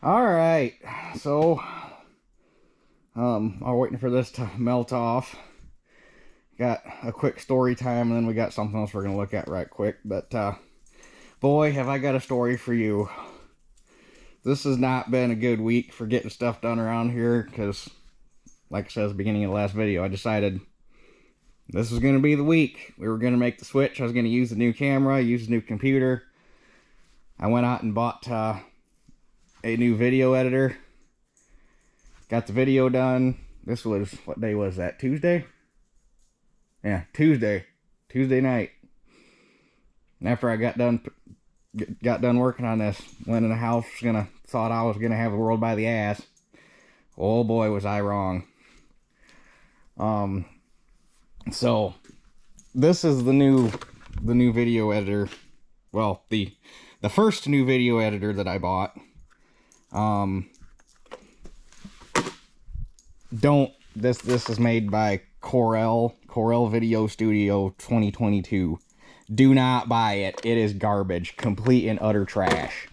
All right, so I'm waiting for this to melt off. Got a quick story time, and then we got something else we're gonna look at right quick. But boy, have I got a story for you. This has not been a good week for getting stuff done around here, because, like I said at the beginning of the last video, I decided this was gonna be the week. We were gonna make the switch. I was gonna use the new camera, use the new computer. I went out and bought a new video editor. Got the video done. This was, what day was that? Tuesday? Yeah, Tuesday night. And after I got done working on this, went in the house, thought I was gonna have the world by the ass. Oh boy, was I wrong. So this is the new video editor. Well, the first new video editor that I bought. This is made by Corel Video Studio 2022. Do not buy it. It is garbage, complete and utter trash.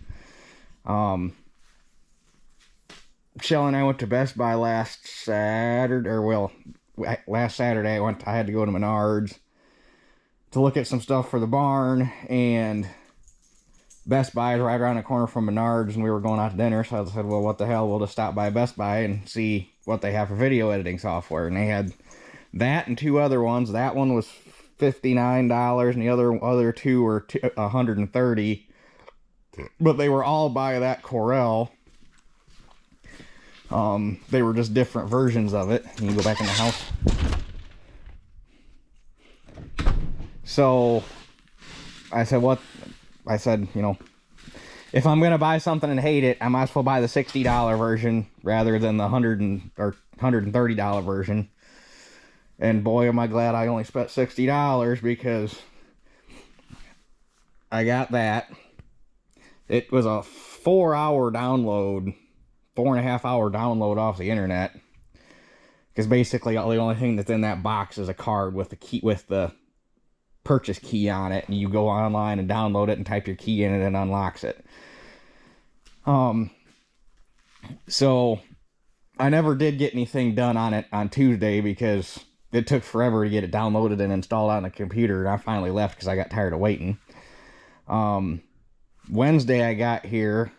Shell and I went to Best Buy last Saturday, last Saturday. I had to go to Menards to look at some stuff for the barn, and Best Buy is right around the corner from Menards, and we were going out to dinner, so I said, well, what the hell, we'll just stop by Best Buy and see what they have for video editing software. And they had that and two other ones. That one was $59, and the other two were $130. But they were all by that Corel. They were just different versions of it. You can go back in the house. So I said, you know, if I'm gonna buy something and hate it, I might as well buy the $60 version rather than the $130 version. And boy, am I glad I only spent $60, because I got that. It was a 4-hour download, 4.5-hour download off the internet. Because basically, the only thing that's in that box is a card with the key, with the purchase key on it, and you go online and download it and type your key in, and it unlocks it. So I never did get anything done on it on Tuesday, because it took forever to get it downloaded and installed on the computer, and I finally left because I got tired of waiting. Wednesday I got here,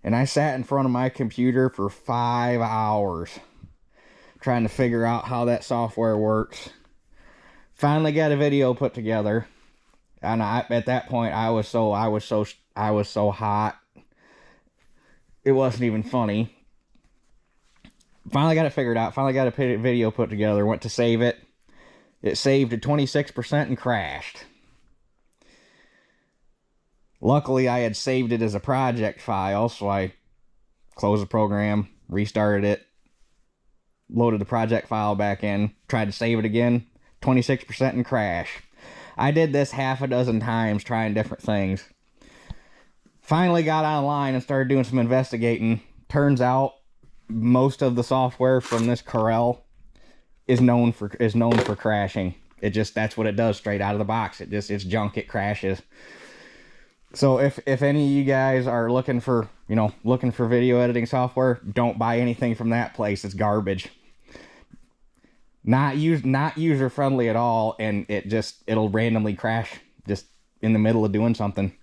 and I sat in front of my computer for 5 hours trying to figure out how that software works. Finally got a video put together, and at that point I was so hot, it wasn't even funny. Finally got it figured out. Finally got a video put together. Went to save it. It saved at 26% and crashed. Luckily, I had saved it as a project file, so I closed the program, restarted it, loaded the project file back in, tried to save it again. 26% and crash. I did this half a dozen times, trying different things. Finally got online and started doing some investigating. Turns out most of the software from this Corel is known for crashing. That's what it does straight out of the box. It's junk. It crashes. So if any of you guys are looking for video editing software, don't buy anything from that place. It's garbage. Not user friendly at all, and it'll randomly crash just in the middle of doing something.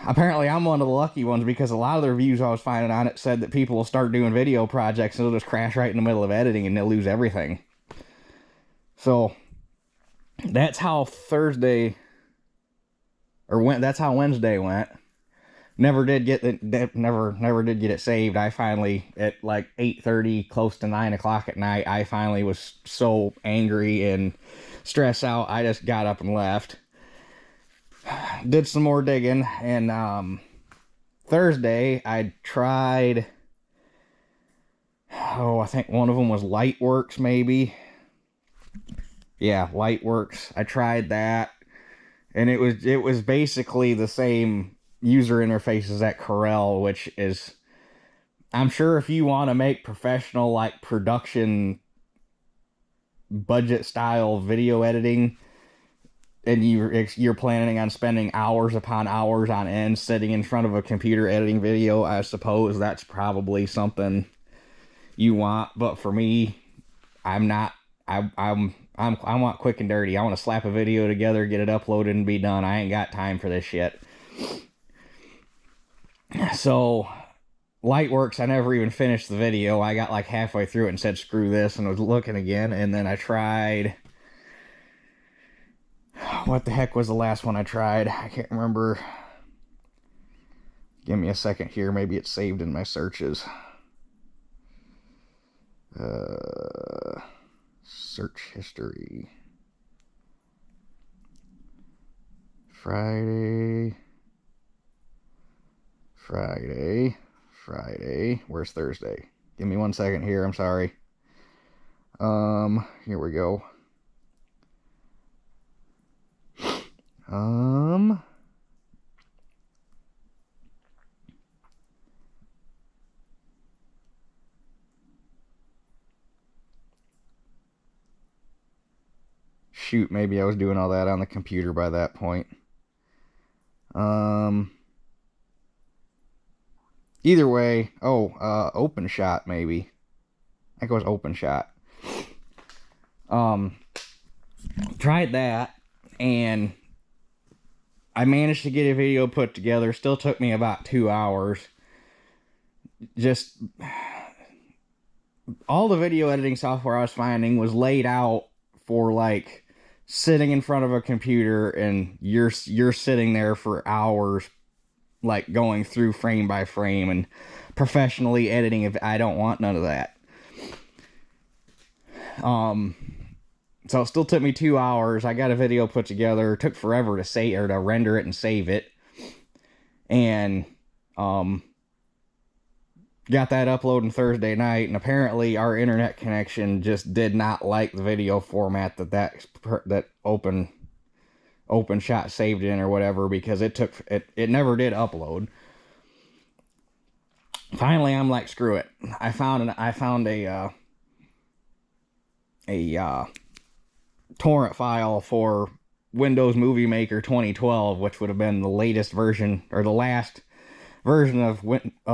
Apparently I'm one of the lucky ones, because a lot of the reviews I was finding on it said that people will start doing video projects and it'll just crash right in the middle of editing and they'll lose everything. So that's how that's how Wednesday went. Never did get it saved. I finally, at like 8:30, close to 9 o'clock at night, I finally was so angry and stressed out, I just got up and left. Did some more digging, and Thursday I tried, I think one of them was Lightworks, maybe. Yeah, Lightworks. I tried that, and it was basically the same user interface as that Corel, which is, I'm sure if you want to make professional, like, production budget style video editing, and you're planning on spending hours upon hours on end sitting in front of a computer editing video, I suppose that's probably something you want. But for me, I'm not. I want quick and dirty. I want to slap a video together, get it uploaded, and be done. I ain't got time for this shit. So, Lightworks, I never even finished the video. I got like halfway through it and said, screw this, and was looking again. And then I tried... What the heck was the last one I tried? I can't remember. Give me a second here. Maybe it's saved in my searches. Search history. Friday. Where's Thursday? Give me 1 second here. I'm sorry. Here we go. Shoot, maybe I was doing all that on the computer by that point. Either way, OpenShot maybe. I think it was OpenShot. Tried that, and I managed to get a video put together. Still took me about 2 hours. Just all the video editing software I was finding was laid out for like sitting in front of a computer, and you're sitting there for hours, like going through frame by frame and professionally editing. If I don't want none of that. So it still took me 2 hours. I got a video put together. It took forever to say or to render it and save it. And got that uploading Thursday night, and apparently our internet connection just did not like the video format that OpenShot saved in or whatever, because it never did upload. Finally, I'm like, screw it. I found a torrent file for Windows Movie Maker 2012, which would have been the latest version, or the last version of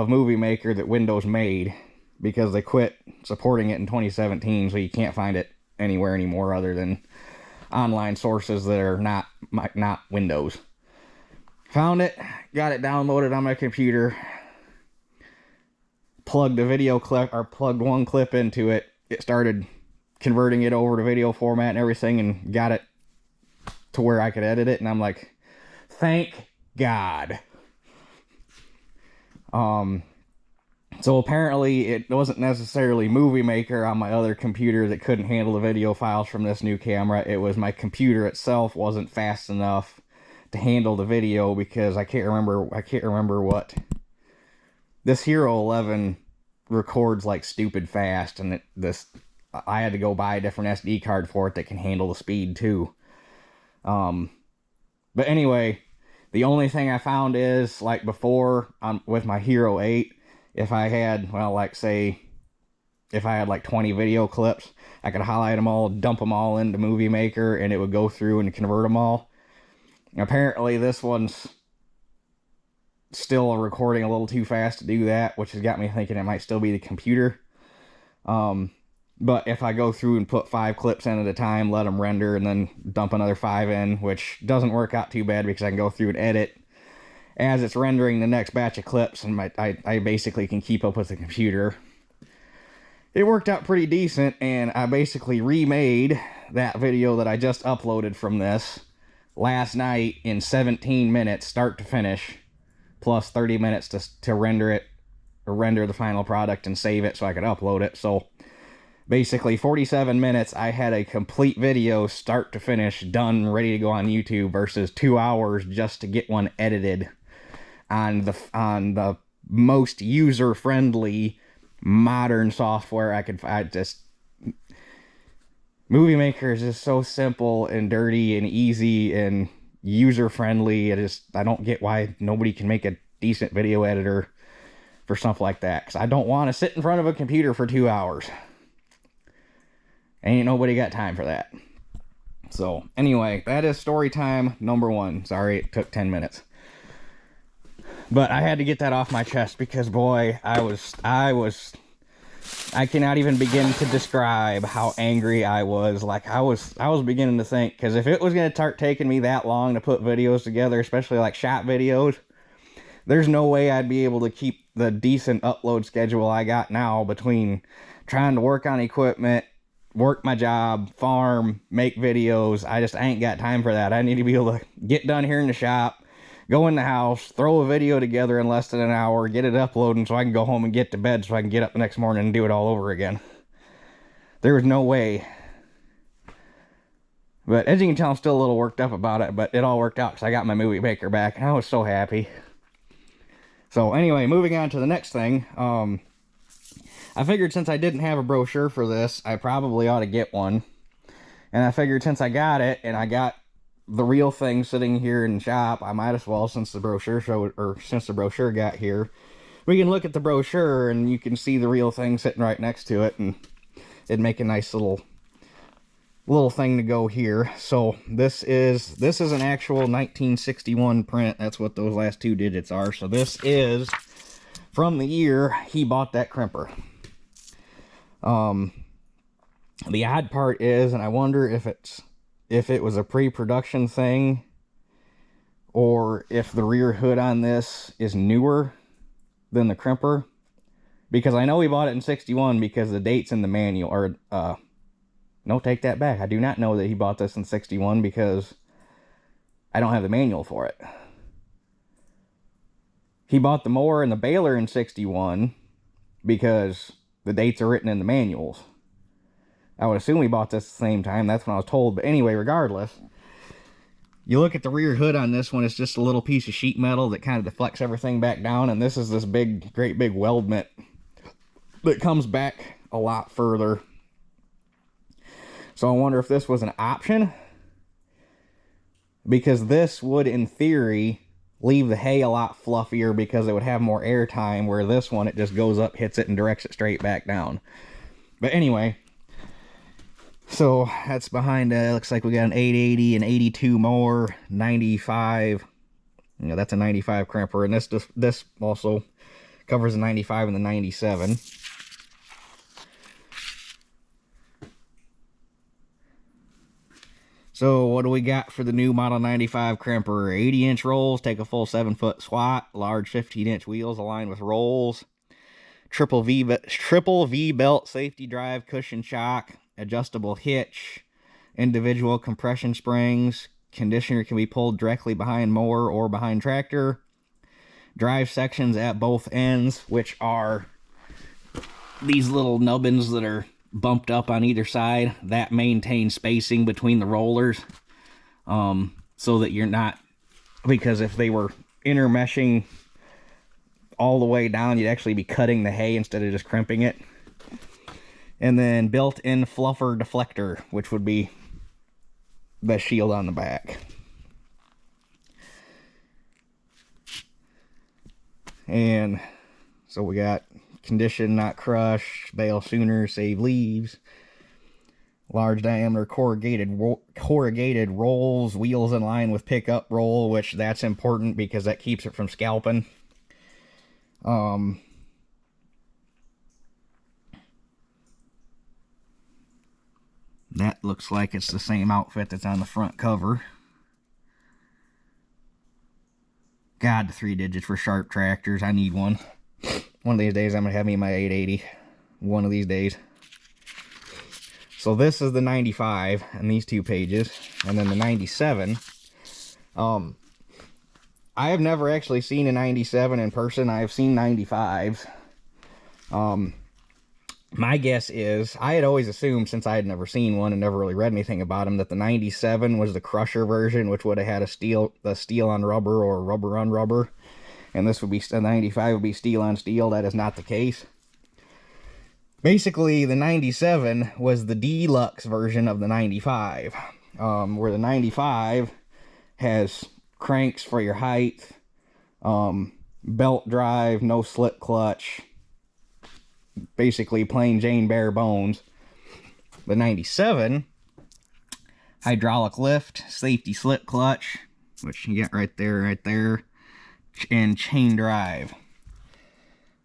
Movie Maker that Windows made, because they quit supporting it in 2017, so you can't find it anywhere anymore other than online sources that are not Windows. Found it, got it downloaded on my computer, plugged a video clip, or plugged one clip into it. It started converting it over to video format and everything, and got it to where I could edit it, and I'm like, thank God. So apparently it wasn't necessarily Movie Maker on my other computer that couldn't handle the video files from this new camera. It was my computer itself wasn't fast enough to handle the video, because I can't remember what. This Hero 11 records like stupid fast, and I had to go buy a different SD card for it that can handle the speed too. But anyway, the only thing I found is, like before, with my Hero 8, if I had, well, like say, if I had like 20 video clips, I could highlight them all, dump them all into Movie Maker, and it would go through and convert them all. Apparently this one's still recording a little too fast to do that, which has got me thinking it might still be the computer. But if I go through and put 5 clips in at a time, let them render, and then dump another 5 in, which doesn't work out too bad because I can go through and edit as it's rendering the next batch of clips, and I basically can keep up with the computer. It worked out pretty decent, and I basically remade that video that I just uploaded from this last night in 17 minutes, start to finish, plus 30 minutes to render it, or render the final product and save it so I could upload it. So basically 47 minutes, I had a complete video, start to finish, done, ready to go on YouTube, versus 2 hours just to get one edited on the most user-friendly modern software I could find. Movie Maker is just so simple and dirty and easy and user-friendly. I don't get why nobody can make a decent video editor for stuff like that, because I don't want to sit in front of a computer for 2 hours. Ain't nobody got time for that. So anyway, that is story time number 1. Sorry it took 10 minutes. But I had to get that off my chest because, boy, I cannot even begin to describe how angry I was. Like, I was beginning to think, because if it was going to start taking me that long to put videos together, especially like shot videos, there's no way I'd be able to keep the decent upload schedule I got now between trying to work on equipment, work my job, farm, make videos. I ain't got time for that. I need to be able to get done here in the shop, go in the house, throw a video together in less than an hour, get it uploading so I can go home and get to bed so I can get up the next morning and do it all over again. There was no way. But as you can tell, I'm still a little worked up about it, but it all worked out because I got my movie maker back and I was so happy. So anyway, moving on to the next thing. I figured since I didn't have a brochure for this, I probably ought to get one. And I figured since I got it and I got the real thing sitting here in the shop, I might as well, since the brochure got here, we can look at the brochure and you can see the real thing sitting right next to it, and it'd make a nice little thing to go here. So this is an actual 1961 print. That's what those last 2 digits are. So this is from the year he bought that crimper. The odd part is, and I wonder if it was a pre-production thing, or if the rear hood on this is newer than the crimper, because I know he bought it in 61 because the date's in the manual. Or no, take that back. I do not know that he bought this in 61 because I don't have the manual for it. He bought the mower and the baler in 61 because the dates are written in the manuals. I would assume he bought this at the same time. That's when I was told. But anyway, regardless, you look at the rear hood on this one, it's just a little piece of sheet metal that kind of deflects everything back down. And this is this great big weldment that comes back a lot further. So I wonder if this was an option, because this would, in theory, leave the hay a lot fluffier because it would have more air time, where this one, it just goes up, hits it, and directs it straight back down. But anyway, so that's behind, looks like we got an 880, an 82 mower, 95. You know, that's a 95 crimper, and this also covers the 95 and the 97. So what do we got for the new Model 95 crimper? 80-inch rolls, take a full 7-foot squat, large 15-inch wheels aligned with rolls, triple V belt, safety drive, cushion shock, adjustable hitch, individual compression springs, conditioner can be pulled directly behind mower or behind tractor, drive sections at both ends, which are these little nubbins that are bumped up on either side that maintain spacing between the rollers, so that you're not, because if they were intermeshing all the way down, you'd actually be cutting the hay instead of just crimping it. And then built-in fluffer deflector, which would be the shield on the back. And so we got condition, not crush, bale sooner, save leaves, large diameter corrugated rolls, wheels in line with pickup roll, which that's important because that keeps it from scalping. That looks like it's the same outfit that's on the front cover. God, the 3 digits for sharp tractors. I need one. One of these days I'm going to have me my 880. One of these days. So this is the 95 and these 2 pages. And then the 97. I have never actually seen a 97 in person. I've seen 95s. My guess is, I had always assumed, since I had never seen one and never really read anything about them, that the 97 was the crusher version, which would have had a steel on rubber or rubber on rubber. And this would be, the 95 would be steel on steel. That is not the case. Basically, the 97 was the deluxe version of the 95. Where the 95 has cranks for your height, belt drive, no slip clutch, basically plain Jane bare bones. The 97 hydraulic lift, safety slip clutch, which you get right there, and chain drive.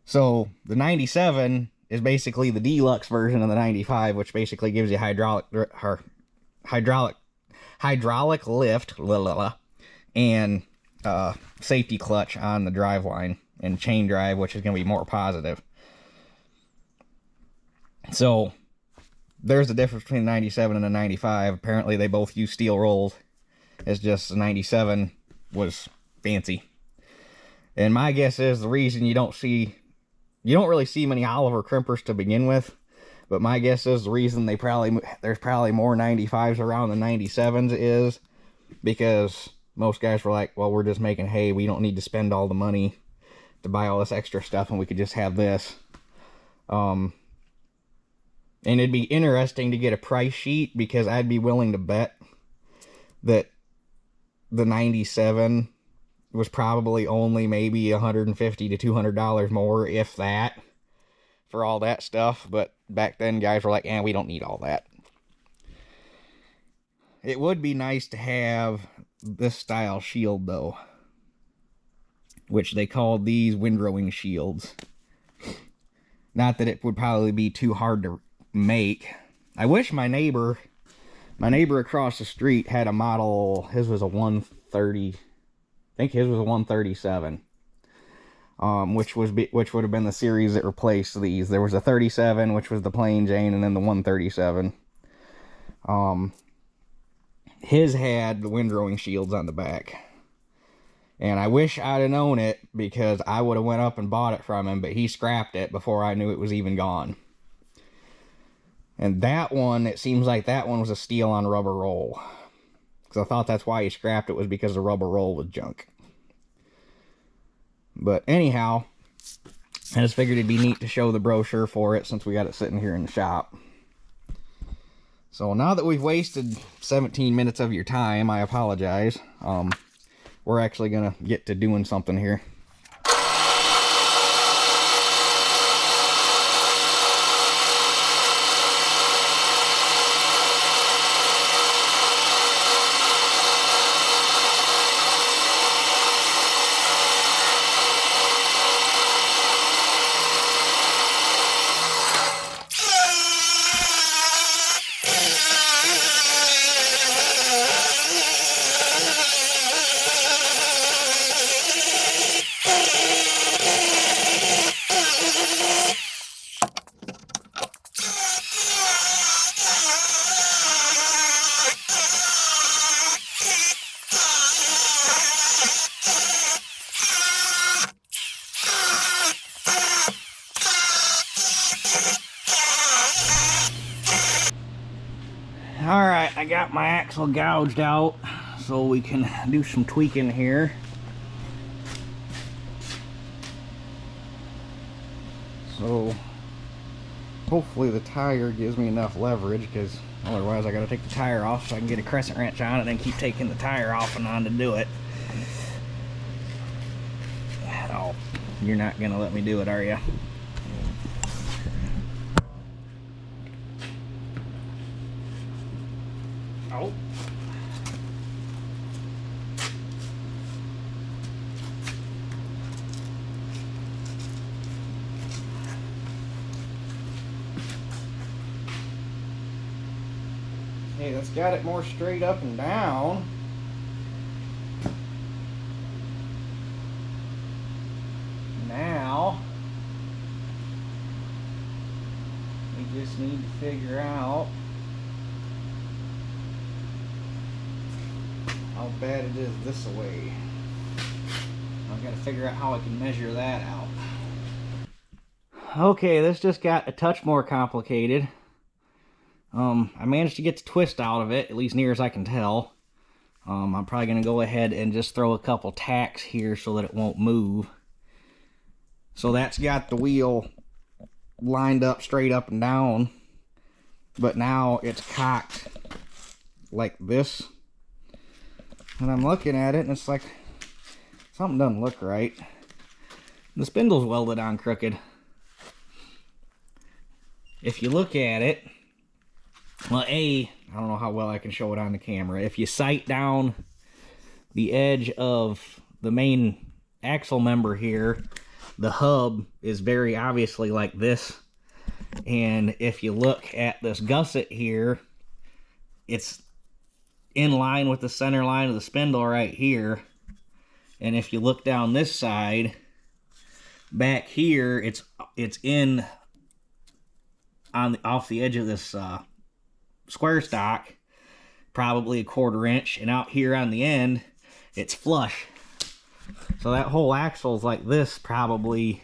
So the 97 is basically the deluxe version of the 95, which basically gives you hydraulic lift, and safety clutch on the drive line, and chain drive, which is going to be more positive. So there's the difference between the 97 and the 95. Apparently they both use steel rolls. It's just the 97 was fancy. And my guess is the reason you don't really see many Oliver crimpers to begin with, but my guess is the reason there's probably more 95s around than 97s is because most guys were like, well, we're just making hay, we don't need to spend all the money to buy all this extra stuff, and we could just have this. And it'd be interesting to get a price sheet, because I'd be willing to bet that the 97 was probably only maybe $150 to $200 more, if that, for all that stuff. But back then, guys were like, we don't need all that. It would be nice to have this style shield, though, which they called these windrowing shields. Not that it would probably be too hard to make. I wish my neighbor across the street had a model. His was a 130. I think his was a 137. Which would have been the series that replaced these. There was a 37, which was the plain Jane, and then the 137. His had the windrowing shields on the back. And I wish I'd have known it, because I would have went up and bought it from him, but he scrapped it before I knew it was even gone. And that one, it seems like that one was a steel on rubber roll. Because I thought that's why he scrapped it, was because the rubber roll was junk. But anyhow, I just figured it'd be neat to show the brochure for it, since we got it sitting here in the shop. So now that we've wasted 17 minutes of your time, I apologize. We're actually going to get to doing something here. Alright, I got my axle gouged out, so we can do some tweaking here. So hopefully the tire gives me enough leverage, because otherwise I gotta take the tire off so I can get a crescent wrench on it and then keep taking the tire off and on to do it. Oh, you're not gonna let me do it, are you? Oh. Okay, that's got it more straight up and down. Now, we just need to figure out how bad it is this way. I've got to figure out how I can measure that out. Okay, this just got a touch more complicated. I managed to get the twist out of it, at least near as I can tell. I'm probably going to go ahead and just throw a couple tacks here so that it won't move. So that's got the wheel lined up straight up and down, but now it's cocked like this. And I'm looking at it and it's like something doesn't look right. The spindle's welded on crooked. If you look at it, Well, I don't know how well I can show it on the camera. If you sight down the edge of the main axle member here, the hub is very obviously like this. And if you look at this gusset here, it's in line with the center line of the spindle right here. And if you look down this side, back here, it's in on off the edge of this square stock, probably 1/4 inch, and out here on the end, it's flush. So that whole axle is like this, probably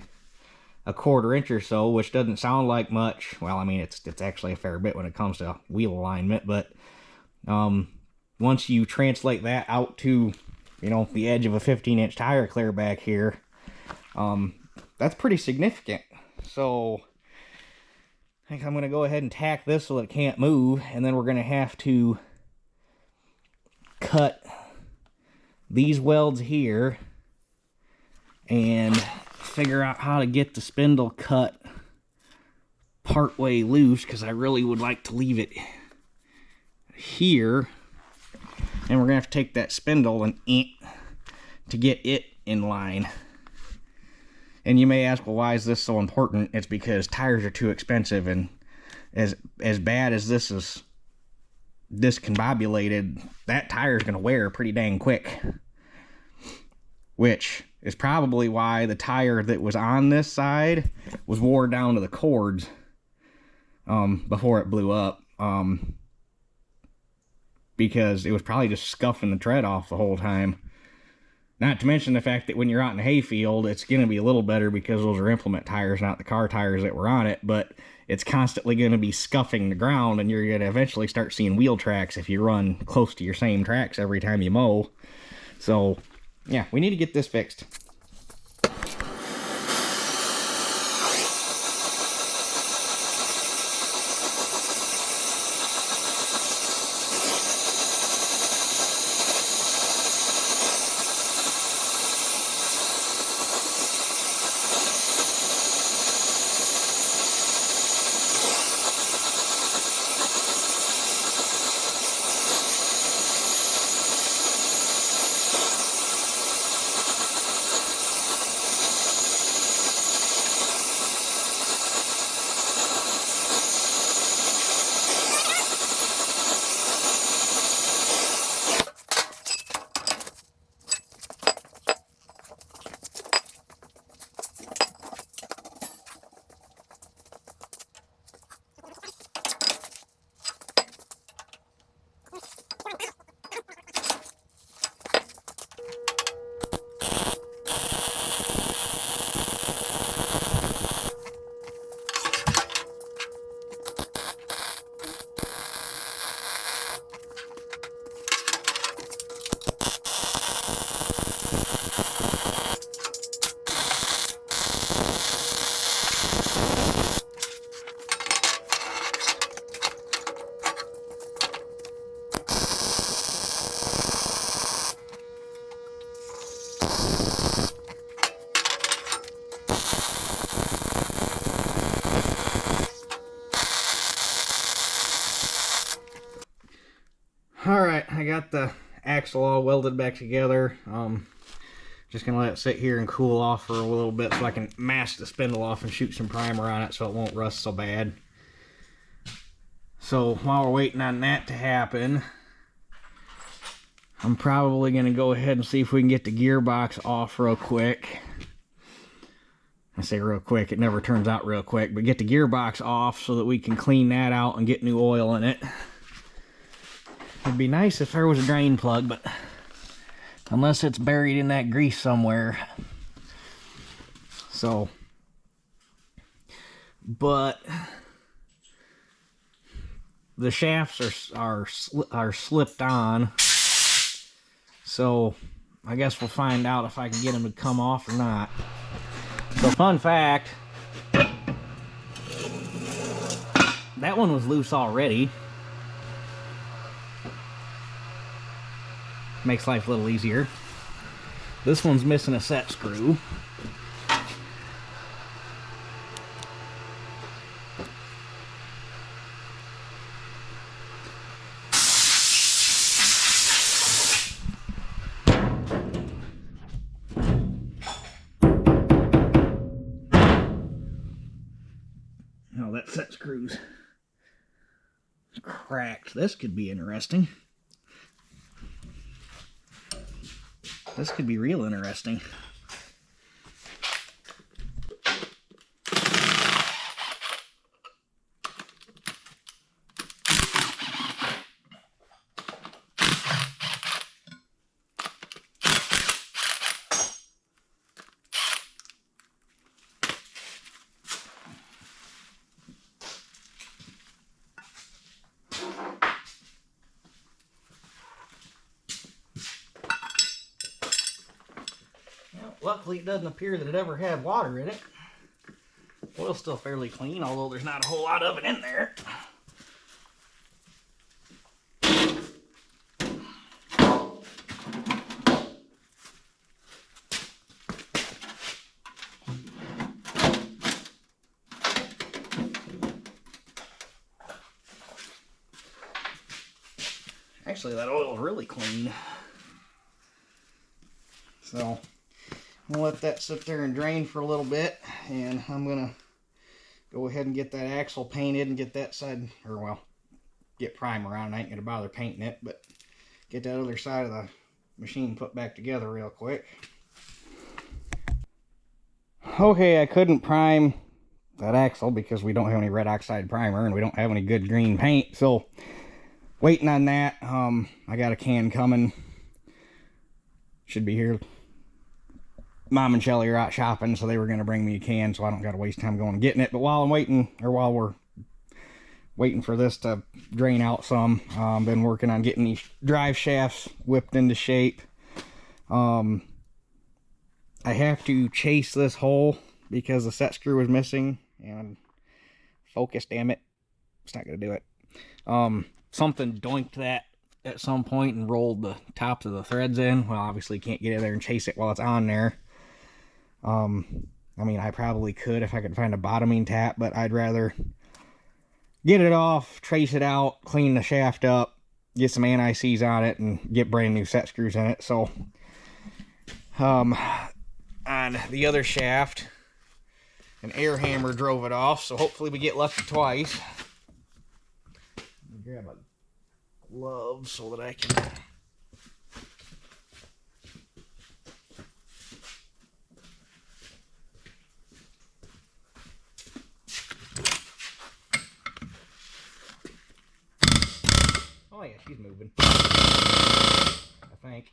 1/4 inch or so, which doesn't sound like much. Well, I mean, it's actually a fair bit when it comes to wheel alignment, but once you translate that out to, you know, the edge of a 15-inch tire clear back here, that's pretty significant. So I think I'm going to go ahead and tack this so that it can't move, and then we're going to have to cut these welds here and figure out how to get the spindle cut partway loose, because I really would like to leave it here. And we're going to have to take that spindle and to get it in line. And you may ask, well, why is this so important? It's because tires are too expensive, and as bad as this is discombobulated, that tire is going to wear pretty dang quick. Which is probably why the tire that was on this side was wore down to the cords before it blew up. Because it was probably just scuffing the tread off the whole time. Not to mention the fact that when you're out in a hayfield, it's going to be a little better because those are implement tires, not the car tires that were on it, but it's constantly going to be scuffing the ground, and you're going to eventually start seeing wheel tracks if you run close to your same tracks every time you mow. So, yeah, we need to get this fixed. Alright, I got the axle all welded back together. Just gonna let it sit here and cool off for a little bit so I can mask the spindle off and shoot some primer on it so it won't rust so bad. So while we're waiting on that to happen, I'm probably gonna go ahead and see if we can get the gearbox off real quick. I say real quick, it never turns out real quick, but get the gearbox off so that we can clean that out and get new oil in it. It'd be nice if there was a drain plug, but unless it's buried in that grease somewhere. So, but the shafts are slipped on, so I guess we'll find out if I can get them to come off or not. So, fun fact, that one was loose already. Makes life a little easier. This one's missing a set screw. screws cracked. This could be interesting. This could be real interesting. Luckily, it doesn't appear that it ever had water in it. Oil's still fairly clean, although there's not a whole lot of it in there. Actually, that oil's really clean. So I'll let that sit there and drain for a little bit, and I'm gonna go ahead and get that axle painted and get that side, or well, get primer on it. I ain't gonna bother painting it, but get that other side of the machine put back together real quick. Okay, I couldn't prime that axle because we don't have any red oxide primer and we don't have any good green paint, so waiting on that. I got a can coming, should be here. Mom and Shelly are out shopping, so they were going to bring me a can, so I don't got to waste time going and getting it. But while I'm waiting, or while we're waiting for this to drain out some, been working on getting these drive shafts whipped into shape. I have to chase this hole because the set screw is missing, and focus, damn it, it's not going to do it. Something doinked that at some point and rolled the tops of the threads in. Well, obviously can't get in there and chase it while it's on there. I mean, I probably could if I could find a bottoming tap, but I'd rather get it off, trace it out, clean the shaft up, get some anti-seize on it, and get brand new set screws in it. So, on the other shaft, an air hammer drove it off, so hopefully we get lucky twice. Let me grab a glove so that I can... Oh yeah, she's moving. I think.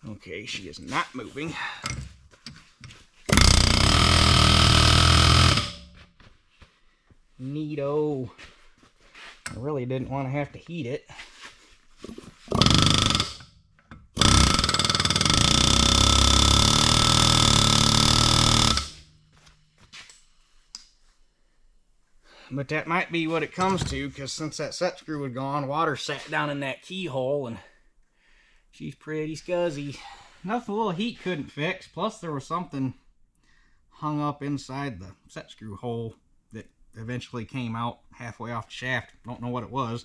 Okay, she is not moving. Neato. I really didn't want to have to heat it. But that might be what it comes to, because since that set screw was gone, water sat down in that keyhole, and she's pretty scuzzy. Nothing a little heat couldn't fix, plus there was something hung up inside the set screw hole that eventually came out halfway off the shaft. Don't know what it was.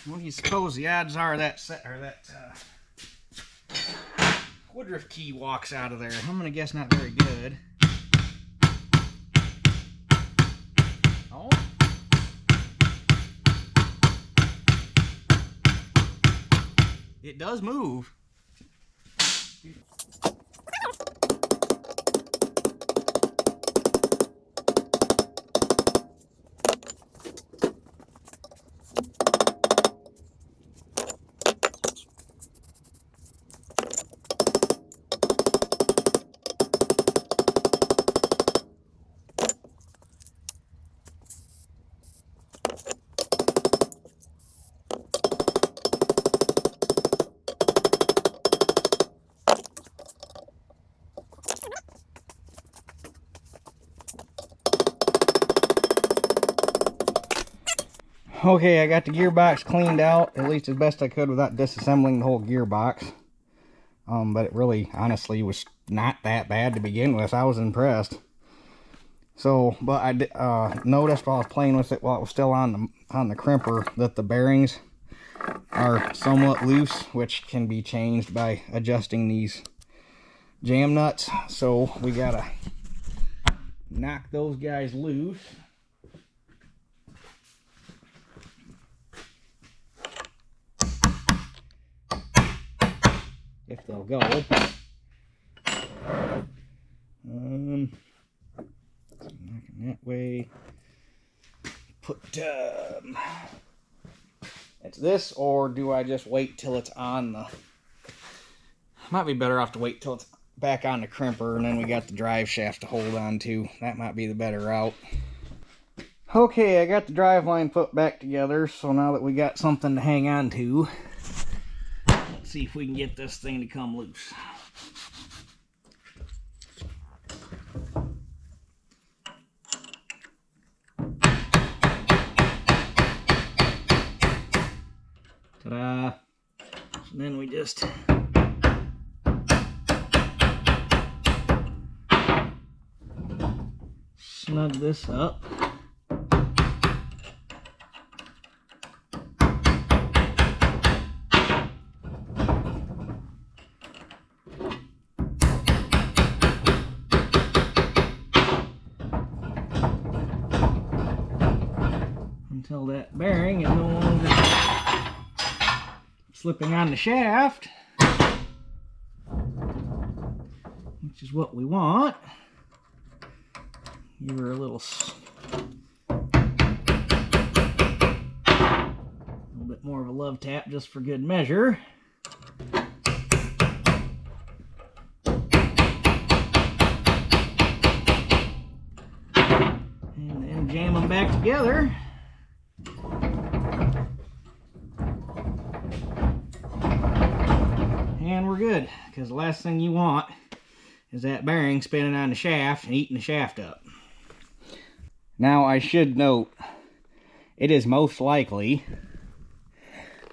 What do you suppose the odds are that Woodruff key walks out of there? I'm gonna guess not very good. Oh. It does move. Okay, I got the gearbox cleaned out, at least as best I could without disassembling the whole gearbox. But it really, honestly, was not that bad to begin with. I was impressed. So, but I noticed while I was playing with it while it was still on the crimper that the bearings are somewhat loose, which can be changed by adjusting these jam nuts. So we gotta knock those guys loose. If they'll go. Knocking that way. Put it's this, or do I just wait till it's on the? Might be better off to wait till it's back on the crimper, and then we got the drive shaft to hold on to. That might be the better route. Okay, I got the drive line put back together, so now that we got something to hang on to, let's see if we can get this thing to come loose. Ta-da! And then we just snug this up. Until that bearing is no longer slipping on the shaft, which is what we want. Give her a little bit more of a love tap just for good measure. And then jam them back together. And we're good, because the last thing you want is that bearing spinning on the shaft and eating the shaft up. Now I should note, it is most likely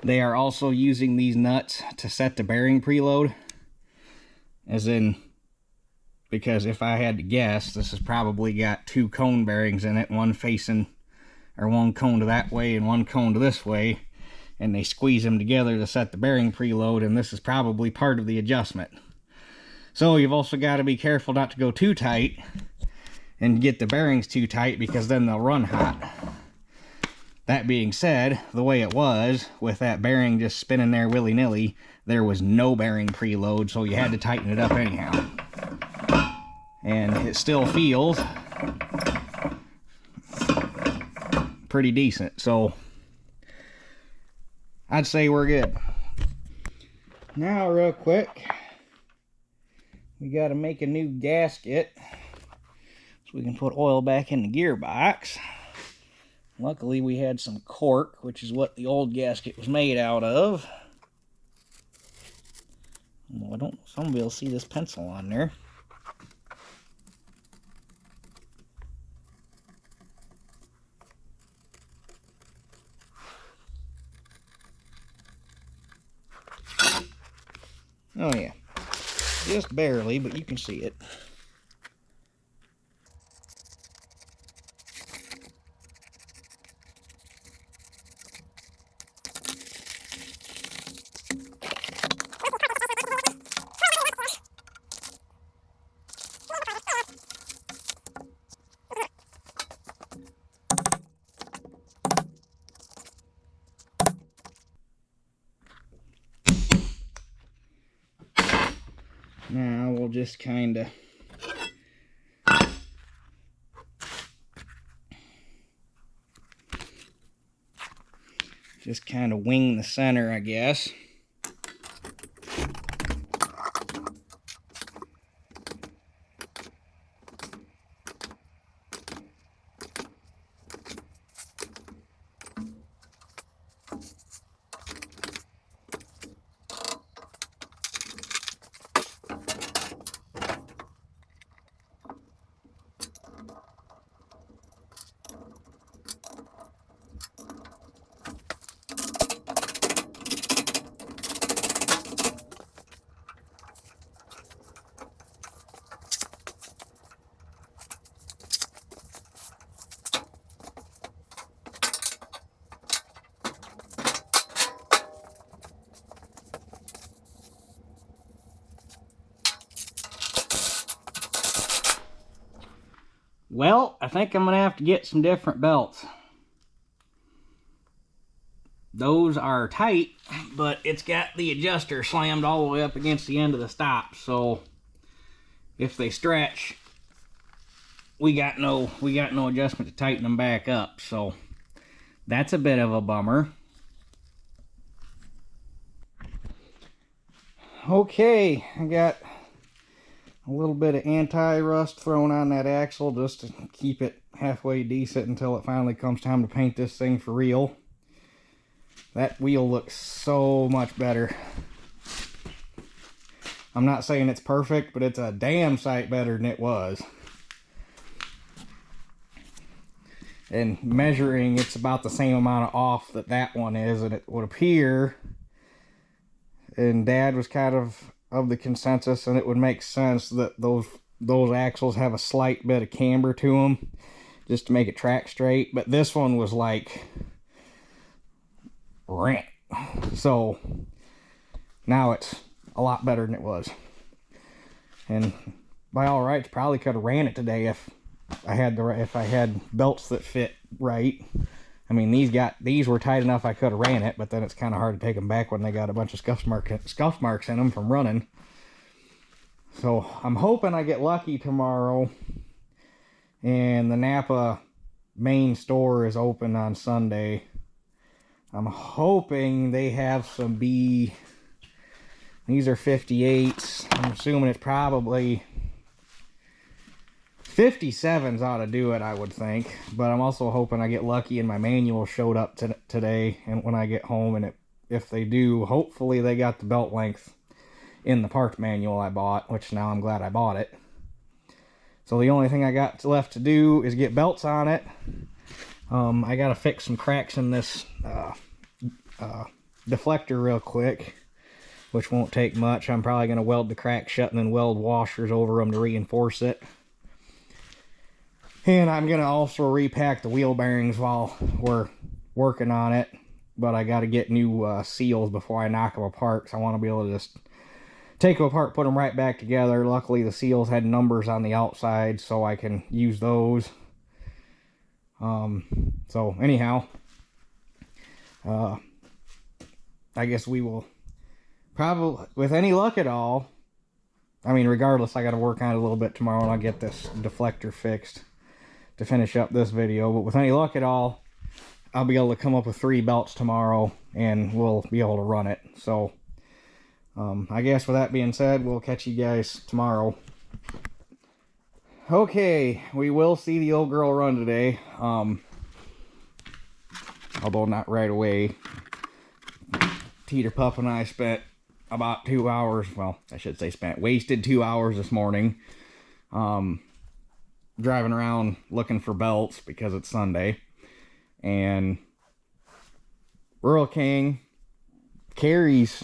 they are also using these nuts to set the bearing preload. As in, because if I had to guess, this has probably got two cone bearings in it, one facing, or one cone to that way and one cone to this way. And they squeeze them together to set the bearing preload, and this is probably part of the adjustment. So you've also got to be careful not to go too tight and get the bearings too tight, because then they'll run hot. That being said, the way it was, with that bearing just spinning there willy-nilly, there was no bearing preload, so you had to tighten it up anyhow. And it still feels pretty decent, so I'd say we're good. Now, real quick, we got to make a new gasket so we can put oil back in the gearbox. Luckily, we had some cork, which is what the old gasket was made out of. Well, I don't know if somebody will see this pencil on there. Oh yeah, just barely, but you can see it. Now we'll just kind of wing the center, I guess. Well, I think I'm going to have to get some different belts. Those are tight, but it's got the adjuster slammed all the way up against the end of the stop, so if they stretch, we got no adjustment to tighten them back up, so that's a bit of a bummer. Okay, I got a little bit of anti-rust thrown on that axle just to keep it halfway decent until it finally comes time to paint this thing for real. That wheel looks so much better. I'm not saying it's perfect, but it's a damn sight better than it was. And measuring, it's about the same amount of off that that one is, and it would appear, and Dad was kind of the consensus, and it would make sense that those axles have a slight bit of camber to them just to make it track straight, but this one was like rant. So now it's a lot better than it was, and by all rights probably could have ran it today if I had belts that fit right. I mean, these were tight enough I could have ran it, but then it's kind of hard to take them back when they got a bunch of scuff marks in them from running. So I'm hoping I get lucky tomorrow, and the Napa main store is open on Sunday. I'm hoping they have some these are 58s. I'm assuming it's probably 57s ought to do it, I would think. But I'm also hoping I get lucky and my manual showed up today, and when I get home, and if they do, hopefully they got the belt length in the parts manual I bought, which now I'm glad I bought it. So the only thing I got left to do is get belts on it. I gotta fix some cracks in this deflector real quick, which won't take much. I'm probably gonna weld the cracks shut and then weld washers over them to reinforce it. And I'm gonna also repack the wheel bearings while we're working on it, but I gotta get new seals before I knock them apart, so I want to be able to just take them apart, put them right back together. Luckily the seals had numbers on the outside, so I can use those. So anyhow, I guess we will probably, with any luck at all, I mean, regardless, I got to work on it a little bit tomorrow and I'll get this deflector fixed to finish up this video. But with any luck at all, I'll be able to come up with 3 belts tomorrow and we'll be able to run it. So I guess with that being said, we'll catch you guys tomorrow. Okay, we will see the old girl run today, although not right away. Teeter Pup and I spent about 2 hours, well, I should say wasted 2 hours this morning, driving around looking for belts because it's Sunday. And Rural King carries,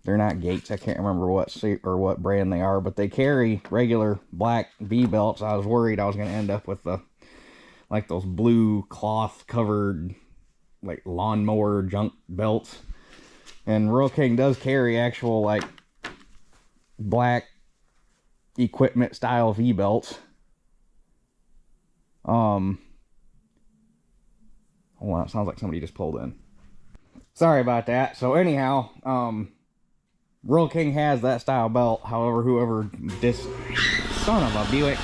they're not Gates, I can't remember what brand they are, but they carry regular black V belts. I was worried I was going to end up with like those blue cloth covered like lawnmower junk belts. And Rural King does carry actual like black equipment style V belts. Hold on, it sounds like somebody just pulled in. Sorry about that. So anyhow, Rural King has that style belt. However, whoever this son of a Buick.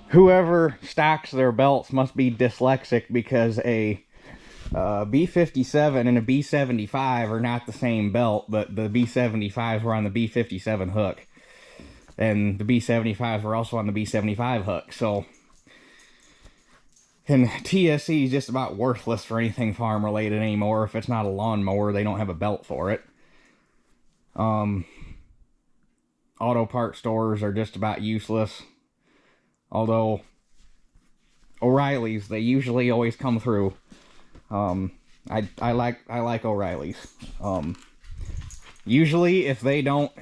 Whoever stocks their belts must be dyslexic, because a B57 and a B75 are not the same belt, but the B75s were on the B57 hook. And the B75s were also on the B75 hook. So, and TSC is just about worthless for anything farm related anymore. If it's not a lawnmower, they don't have a belt for it. Auto part stores are just about useless. Although O'Reilly's, they usually always come through. I like O'Reilly's. Usually if they don't,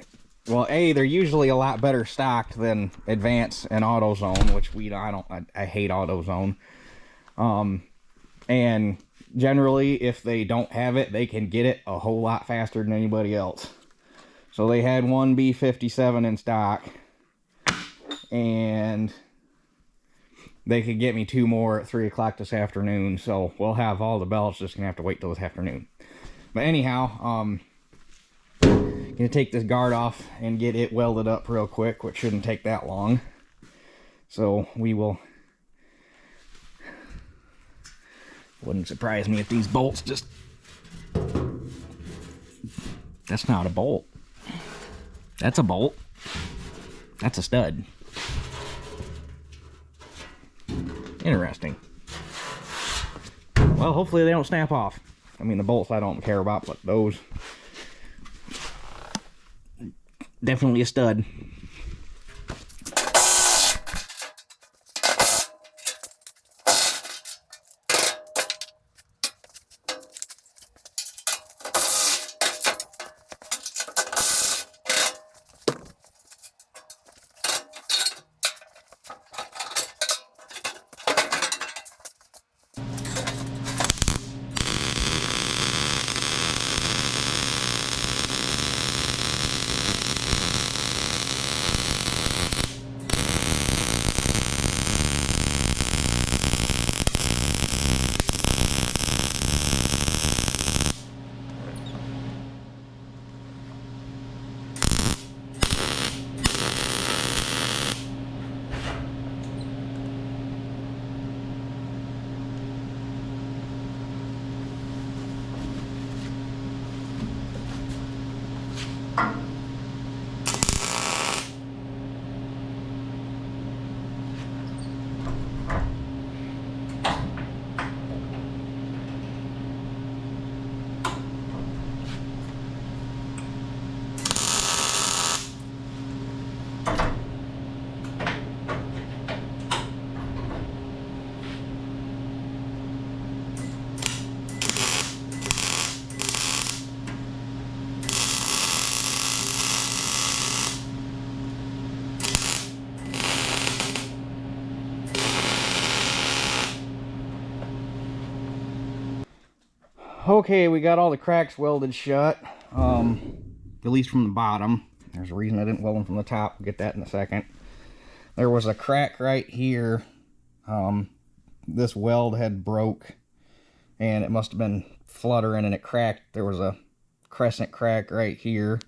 well, they're usually a lot better stocked than Advance and AutoZone, which I hate AutoZone. And generally if they don't have it, they can get it a whole lot faster than anybody else. So they had one B57 in stock, and they could get me 2 more at 3 o'clock this afternoon. So we'll have all the belts, just gonna have to wait till this afternoon. But anyhow, gonna take this guard off and get it welded up real quick, which shouldn't take that long. So we will. Wouldn't surprise me if these bolts just. That's not a bolt. That's a bolt. That's a stud. Interesting. Well, hopefully they don't snap off. I mean, the bolts I don't care about, but those. Definitely a stud. Okay, we got all the cracks welded shut, at least from the bottom. There's a reason I didn't weld them from the top. We'll get that in a second. There was a crack right here. This weld had broke, and it must have been fluttering, and it cracked. There was a crescent crack right here,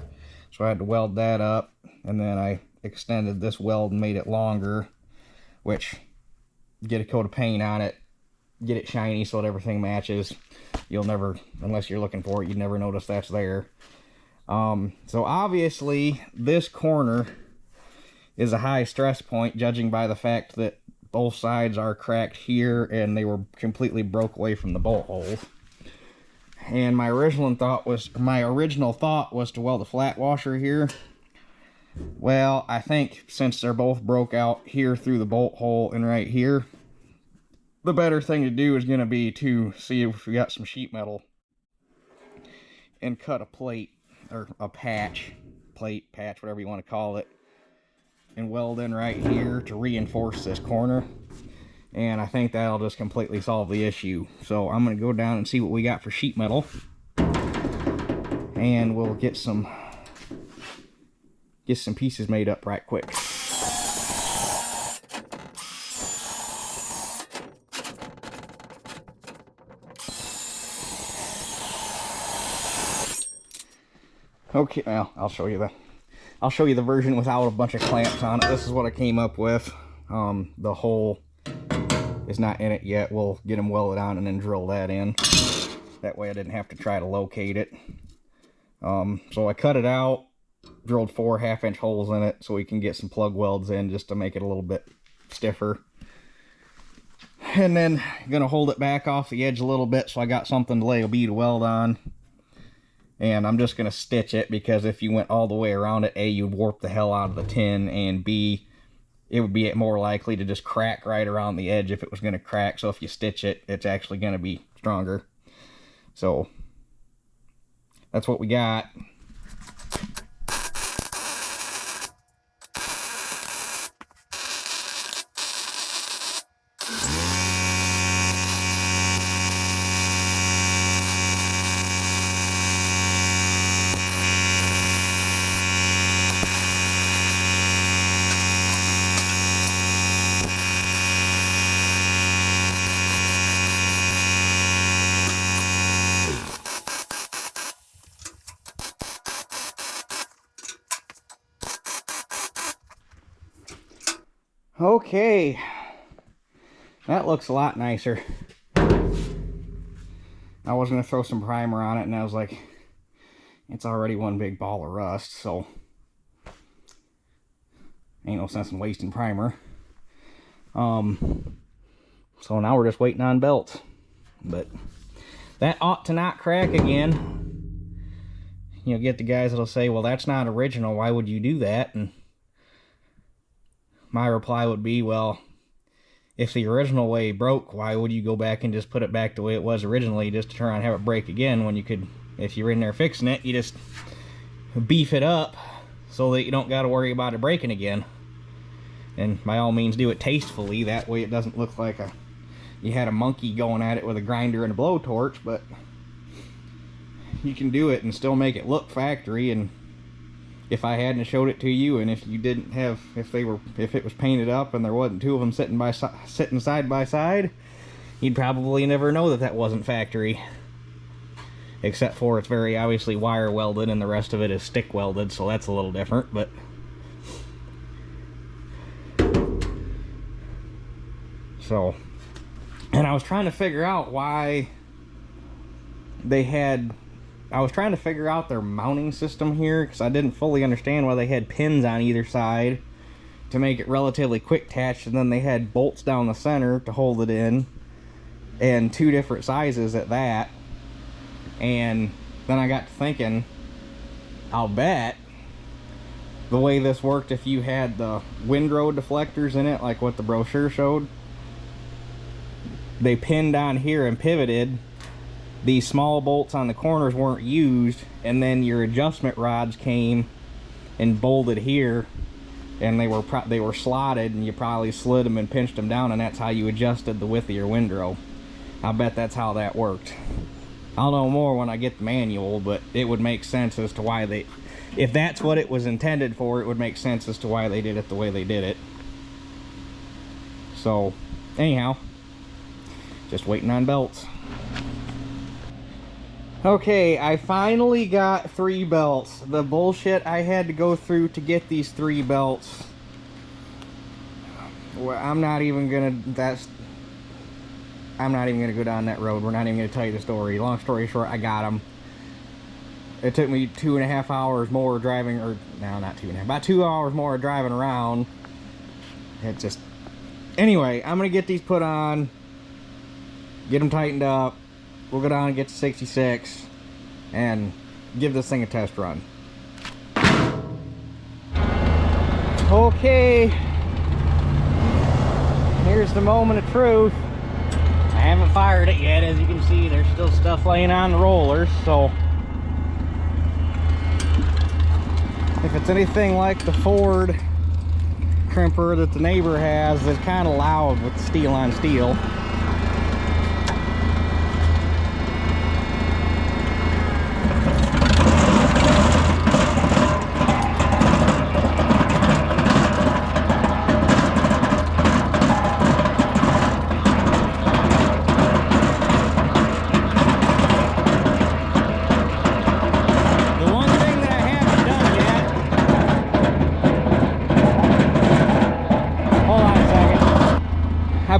so I had to weld that up, and then I extended this weld and made it longer, which, get a coat of paint on it, get it shiny so that everything matches. You'll never, unless you're looking for it, you'd never notice that's there. So obviously this corner is a high stress point, judging by the fact that both sides are cracked here and they were completely broke away from the bolt holes. And my original thought was to weld a flat washer here. Well, I think since they're both broke out here through the bolt hole and right here, the better thing to do is going to be to see if we got some sheet metal and cut a plate, or a patch, whatever you want to call it, and weld in right here to reinforce this corner. And I think that'll just completely solve the issue. So I'm going to go down and see what we got for sheet metal, and we'll get some pieces made up right quick. Okay, well, I'll show you the version without a bunch of clamps on it. This is what I came up with. The hole is not in it yet. We'll get them welded on and then drill that in. That way I didn't have to try to locate it. So I cut it out, drilled 4 half-inch holes in it so we can get some plug welds in just to make it a little bit stiffer. And then I'm gonna hold it back off the edge a little bit so I got something to lay a bead weld on. And I'm just going to stitch it, because if you went all the way around it, A, you'd warp the hell out of the tin, and B, it would be more likely to just crack right around the edge if it was going to crack. So if you stitch it, it's actually going to be stronger. So that's what we got. Okay, that looks a lot nicer. I was going to throw some primer on it, and I was like, it's already one big ball of rust, so ain't no sense in wasting primer. So now we're just waiting on belts. But that ought to not crack again. You'll get the guys that'll say, well, that's not original, why would you do that? And my reply would be, well, if the original way broke, why would you go back and just put it back the way it was originally just to try and have it break again, when you could, if you're in there fixing it, you just beef it up so that you don't got to worry about it breaking again. And by all means do it tastefully, that way it doesn't look like you had a monkey going at it with a grinder and a blowtorch, but you can do it and still make it look factory. And if I hadn't showed it to you, and if you didn't have, if it was painted up and there wasn't two of them sitting side by side, you'd probably never know that that wasn't factory. Except for it's very obviously wire welded and the rest of it is stick welded, so that's a little different, but so, and I was trying to figure out why they had, I was trying to figure out their mounting system here, because I didn't fully understand why they had pins on either side to make it relatively quick attached, and then they had bolts down the center to hold it in, and two different sizes at that. And then I got to thinking, I'll bet the way this worked, if you had the windrow deflectors in it, like what the brochure showed, they pinned on here and pivoted. These small bolts on the corners weren't used, and then your adjustment rods came and bolted here, and they were slotted, and you probably slid them and pinched them down, and that's how you adjusted the width of your windrow. I bet that's how that worked. I'll know more when I get the manual, but it would make sense as to why they, if that's what it was intended for, it would make sense as to why they did it the way they did it. So anyhow, just waiting on belts. Okay, I finally got 3 belts. The bullshit I had to go through to get these 3 belts, well, I'm not even gonna go down that road. We're not even gonna tell you the story. Long story short, I got them. It took me 2.5 hours more driving, or no, not 2.5, about 2 hours more driving around. It just, anyway, I'm gonna get these put on, get them tightened up. We'll go down and get to 66 and give this thing a test run. Okay, here's the moment of truth. I haven't fired it yet. As you can see, there's still stuff laying on the rollers, so if it's anything like the Ford crimper that the neighbor has, it's kind of loud with steel on steel.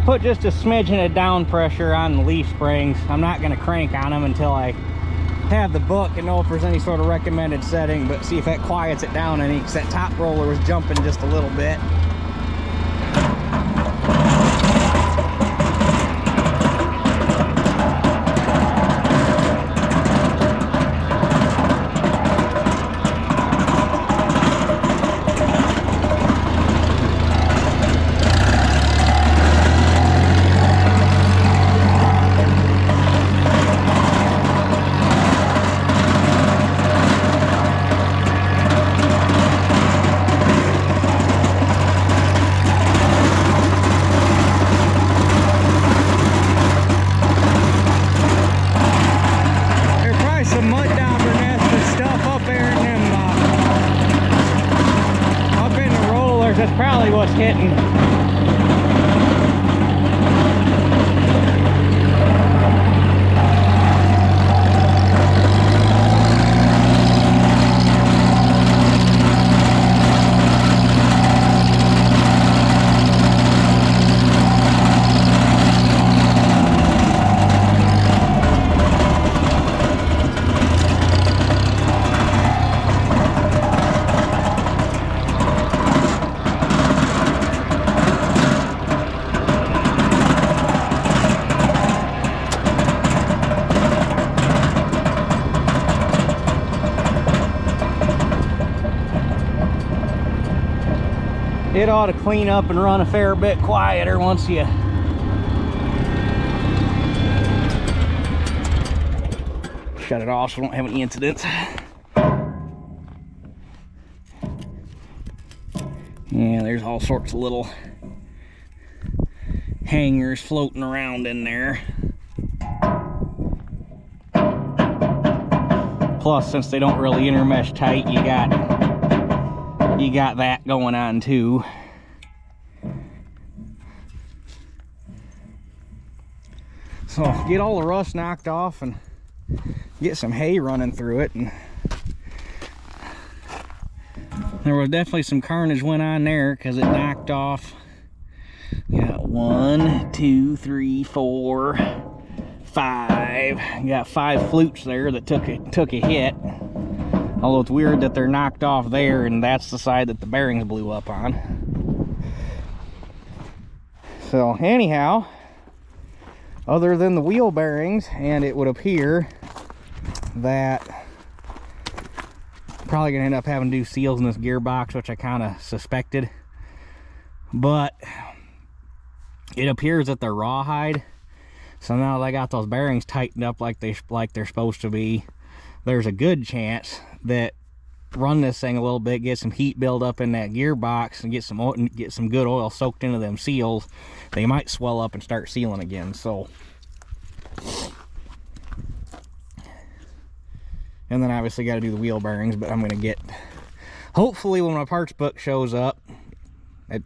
Put just a smidgen of down pressure on the leaf springs. I'm not going to crank on them until I have the book and know if there's any sort of recommended setting, but see if that quiets it down any, because that top roller was jumping just a little bit. That's probably what's hitting. it ought to clean up and run a fair bit quieter once you shut it off so we don't have any incidents. Yeah, there's all sorts of little hangers floating around in there. Plus, since they don't really intermesh tight, you got that going on too. So get all the rust knocked off and get some hay running through it. And there was definitely some carnage went on there because it knocked off. Got 1, 2, 3, 4, 5. You got 5 flutes there that took a hit. Although it's weird that they're knocked off there and that's the side that the bearings blew up on. So anyhow, other than the wheel bearings, and it would appear that I'm probably gonna end up having to do seals in this gearbox, which I kind of suspected, but it appears that they're rawhide. So now that I got those bearings tightened up like they're supposed to be, there's a good chance that run this thing a little bit, get some heat build up in that gearbox, and get some oil, get some good oil soaked into them seals, they might swell up and start sealing again. So, and then obviously got to do the wheel bearings, but I'm gonna get, hopefully when my parts book shows up,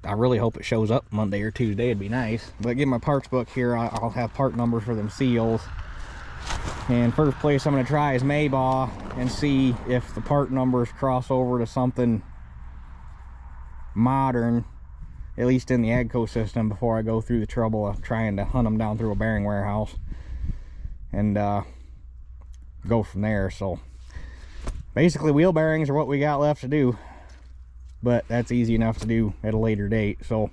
I really hope it shows up Monday or Tuesday, it'd be nice, but get my parts book here, I'll have part numbers for them seals. And first place I'm going to try is Maybaugh and see if the part numbers cross over to something modern, at least in the AGCO system, before I go through the trouble of trying to hunt them down through a bearing warehouse and go from there. So basically wheel bearings are what we got left to do, but that's easy enough to do at a later date. So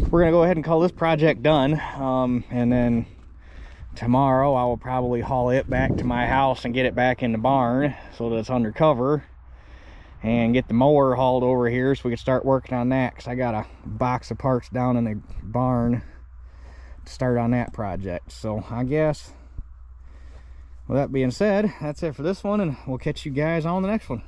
we're going to go ahead and call this project done, and then tomorrow I will probably haul it back to my house and get it back in the barn so that it's under cover, and get the mower hauled over here so we can start working on that, because I got a box of parts down in the barn to start on that project. So I guess with that being said, that's it for this one, and we'll catch you guys on the next one.